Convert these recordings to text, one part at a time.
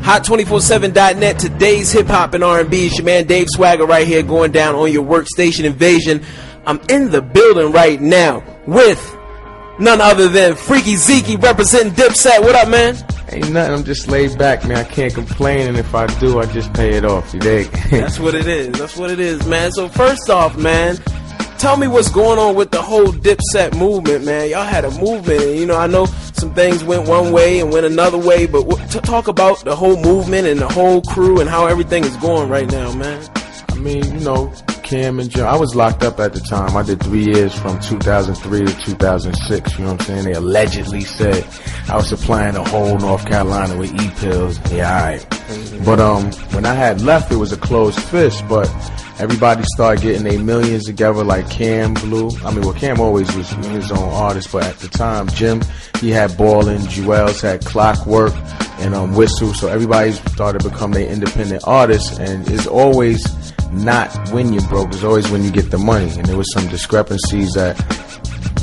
Hot247.net, today's hip hop and R&B. It's your man Dave Swagga right here going down on your workstation invasion. I'm in the building right now with none other than Freekey Zekey representing Dipset. What up, man? Ain't nothing, I'm just laid back, man. I can't complain, and if I do, I just pay it off, you dig? That's what it is. That's what it is, man. So first off, man, tell me what's going on with the whole Dipset movement, man. Y'all had a movement, and, you know, I know some things went one way and went another way, but talk about the whole movement and the whole crew and how everything is going right now, man. I mean, you know, Cam and Jim, I was locked up at the time. I did 3 years from 2003 to 2006, you know what I'm saying? They allegedly said I was supplying the whole North Carolina with E-pills. Yeah, alright. But when I had left, it was a closed fist, but everybody started getting their millions together, like Cam Blue. I mean, well, Cam always was his own artist, but at the time, Jim, he had Ballin', Jewels had Clockwork, and Whistle, so everybody started to become their independent artists, and it's always not when you're broke, it's always when you get the money. And there was some discrepancies that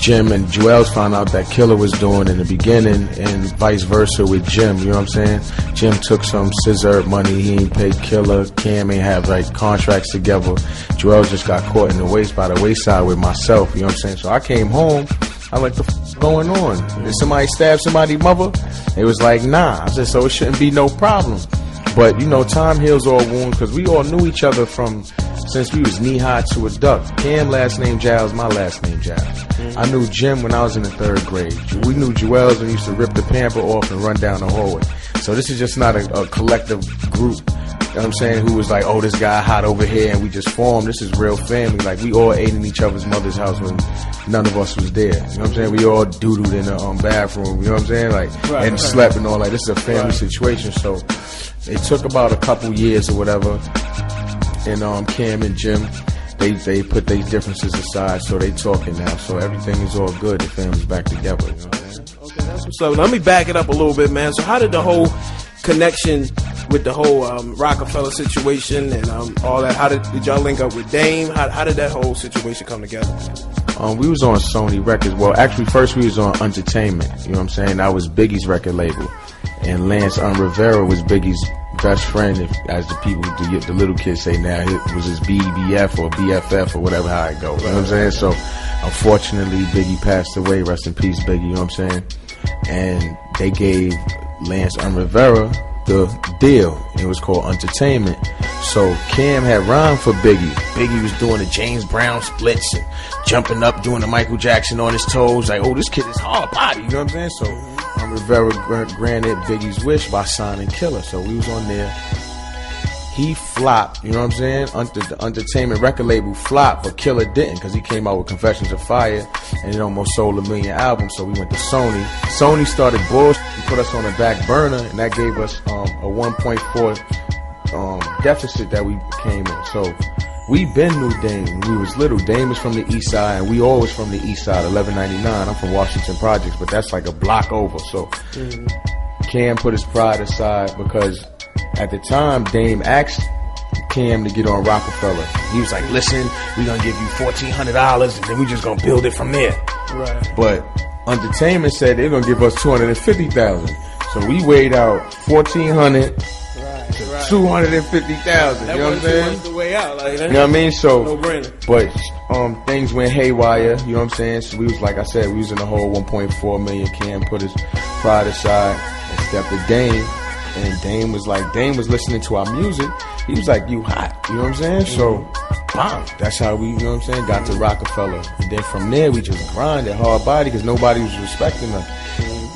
Jim and Jewels found out that Killer was doing in the beginning, and vice versa with Jim, you know what I'm saying? Jim took some scissor money, he ain't paid Killer, Cam ain't have like contracts together, Jewels just got caught in the wayside with myself, you know what I'm saying? So I came home, I like, the f going on? Did somebody stab somebody's mother? It was like, nah. I said, so it shouldn't be no problem. But, you know, time heals all wounds, because we all knew each other since we was knee-high to a duck. Cam last name Giles, my last name Giles. I knew Jim when I was in the 3rd grade. We knew Jewels when we used to rip the pamper off and run down the hallway. So this is just not a collective group, you know what I'm saying, who was like, oh, this guy hot over here, and we just formed. This is real family. Like, we all ate in each other's mother's house when none of us was there. You know what I'm saying? We all doodled in the bathroom, you know what I'm saying? Like, and slept and all. Like, this is a family situation. So it took about a couple years or whatever, and Cam and Jim, they put their differences aside, so they talking now. So everything is all good. The family's back together. You know what I'm saying? Okay, that's what's up. Let me back it up a little bit, man. So how did the whole connection with the whole Rockefeller situation and all that, how did y'all link up with Dame? How did that whole situation come together? We was on Sony Records. Well, actually, first we was on Entertainment. You know what I'm saying? That was Biggie's record label, and Lance Rivera was Biggie's best friend, as the people, the little kids say now. It was his BBF or BFF or whatever how it goes. You know what I'm saying? So, unfortunately, Biggie passed away. Rest in peace, Biggie. You know what I'm saying? And they gave Lance Rivera the deal. It was called Entertainment. So Cam had rhymed for Biggie. Biggie was doing the James Brown splits and jumping up, doing the Michael Jackson on his toes. Like, oh, this kid is hard body. You know what I'm saying? So Rivera granted Biggie's wish by signing Killer. So we was on there. He flopped, you know what I'm saying? The Entertainment record label flopped, but Killer didn't, because he came out with Confessions of Fire, and it almost sold 1 million albums. So we went to Sony. Sony started bullshit and put us on the back burner, and that gave us a 1.4 deficit that we came in. So we been knew Dame when we was little. Dame is from the east side, and we all was from the east side, 1199. I'm from Washington Projects, but that's like a block over. So Cam put his pride aside, because at the time, Dame asked Cam to get on Rockefeller. He was like, listen, we're going to give you $1,400 and then we just going to build it from there. Right. But Entertainment said they're going to give us $250,000. So we weighed out $1,400 to $250,000. You know what I'm saying? The way out, like, you know what I mean? So, no brainer. But things went haywire. You know what I'm saying? So we was, like I said, we was in the whole 1.4 million. Cam put his pride aside and stepped to Dame. And Dame was listening to our music. He was like, you hot. You know what I'm saying? So, bam. That's how we, you know what I'm saying, got to Rockefeller. And then from there, we just grinded hard body, because nobody was respecting us.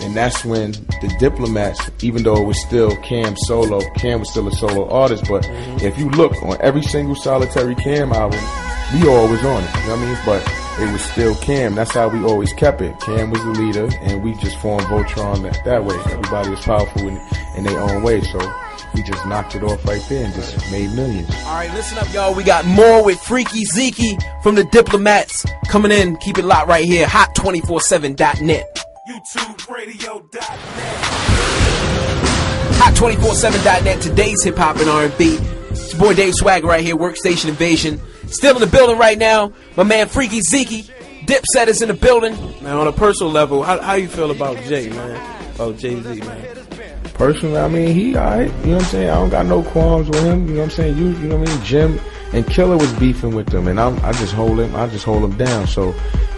And that's when the Diplomats, even though it was still Cam solo, Cam was still a solo artist, but if you look on every single solitary Cam album, we all was on it. You know what I mean? But it was still Cam. That's how we always kept it. Cam was the leader, and we just formed Voltron that way. Everybody was powerful in their own way, so we just knocked it off right there and just made millions. All right, listen up, y'all. We got more with Freekey Zekey from the Diplomats coming in. Keep it locked right here. Hot247.net. YouTubeRadio.net. Hot247.net. Today's hip hop and R&B. It's your boy Dave Swagga right here. Workstation Invasion. Still in the building right now. My man Freekey Zekey. Dipset is in the building. Man, on a personal level, how you feel about Jay, man? About Jay-Z, man? Personally, I mean, he alright. You know what I'm saying? I don't got no qualms with him. You know what I'm saying? You know what I mean? Jim and Killer was beefing with them, and I just hold him down. So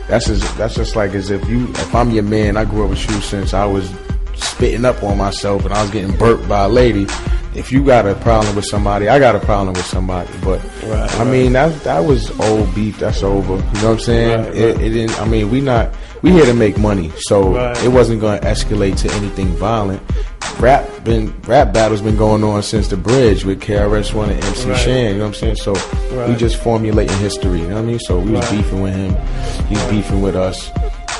that's just like as if I'm your man. I grew up with you since I was spitting up on myself and I was getting burped by a lady. If you got a problem with somebody, I got a problem with somebody. But I mean, that was old beef. That's over. You know what I'm saying? It didn't. I mean, we here to make money, so it wasn't going to escalate to anything violent. Rap battles been going on since the bridge with KRS-One and MC Shan. You know what I'm saying? So we just formulating history. You know what I mean? So we was beefing with him. He's beefing with us.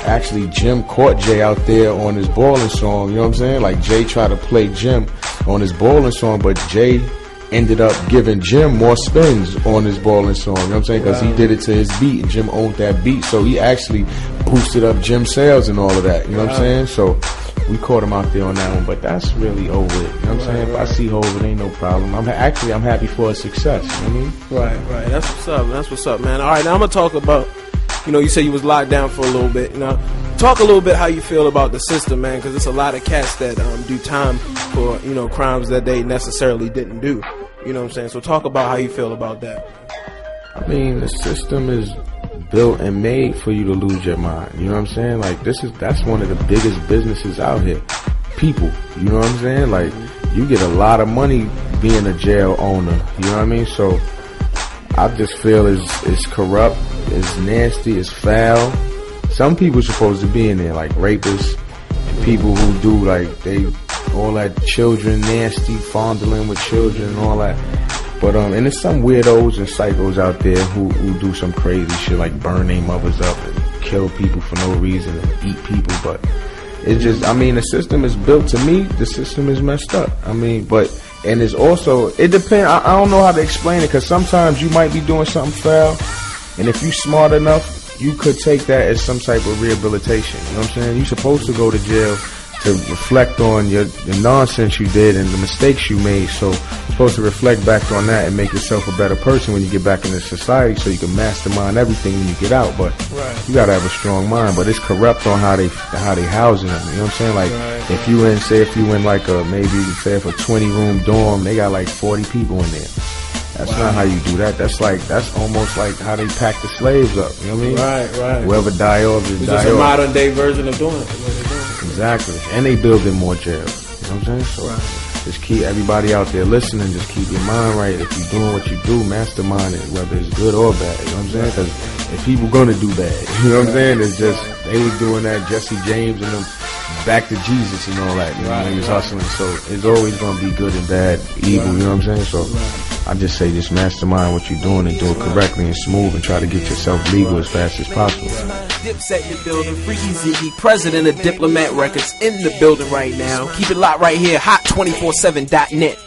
Actually, Jim caught Jay out there on his Ballin' song. You know what I'm saying? Like, Jay tried to play Jim on his Ballin' song, but Jay ended up giving Jim more spins on his Ballin' song. You know what I'm saying? Because he did it to his beat, and Jim owned that beat. So he actually boosted up Jim's sales and all of that. You know what I'm saying? So we caught him out there on that one, but that's really over it. You know what I'm saying? If I see Hov, it ain't no problem. I'm happy for his success. You know what I mean? Right. That's what's up, man. All right, now I'm going to talk about, you know, you say you was locked down for a little bit. You know, talk a little bit how you feel about the system, man, because there's a lot of cats that do time for, you know, crimes that they necessarily didn't do. You know what I'm saying? So talk about how you feel about that. I mean, the system is built and made for you to lose your mind. You know what I'm saying? Like, that's one of the biggest businesses out here. People. You know what I'm saying? Like, you get a lot of money being a jail owner. You know what I mean? So I just feel it's corrupt, it's nasty, it's foul. Some people are supposed to be in there, like rapists, and people who do all that children, nasty, fondling with children and all that. But and there's some weirdos and psychos out there who do some crazy shit, like burn their mothers up and kill people for no reason and eat people. But it's just, I mean, the system is built, to me, the system is messed up. I mean, and it's also, it depends, I don't know how to explain it, because sometimes you might be doing something foul, and if you smart enough, you could take that as some type of rehabilitation. You know what I'm saying? You're supposed to go to jail to reflect on the nonsense you did and the mistakes you made. So you're supposed to reflect back on that and make yourself a better person when you get back into society, so you can mastermind everything when you get out. But you gotta have a strong mind. But it's corrupt on how they housing them. You know what I'm saying? Like, if you in like a, maybe say if a 20-room dorm, they got like 40 people in there. That's not how you do that. That's almost like how they pack the slaves up. You know what I mean? Right. Whoever die off, just die off. It's a modern day version of doing it. Exactly. And they building more jails. You know what I'm saying? So just keep everybody out there listening. Just keep your mind right. If you're doing what you do, mastermind it, whether it's good or bad. You know what I'm saying? Because if people gonna do bad, you know what I'm saying? It's just, they was doing that, Jesse James and them, back to Jesus and all that. You know, he was hustling. So it's always gonna be good and bad, evil. You know what I'm saying? So I just say, just mastermind what you're doing and do it correctly and smooth, and try to get yourself legal as fast as possible. Dipset in the building, Freekey Zekey, president of Diplomat Records, in the building right now. Keep it locked right here, Hot247.net.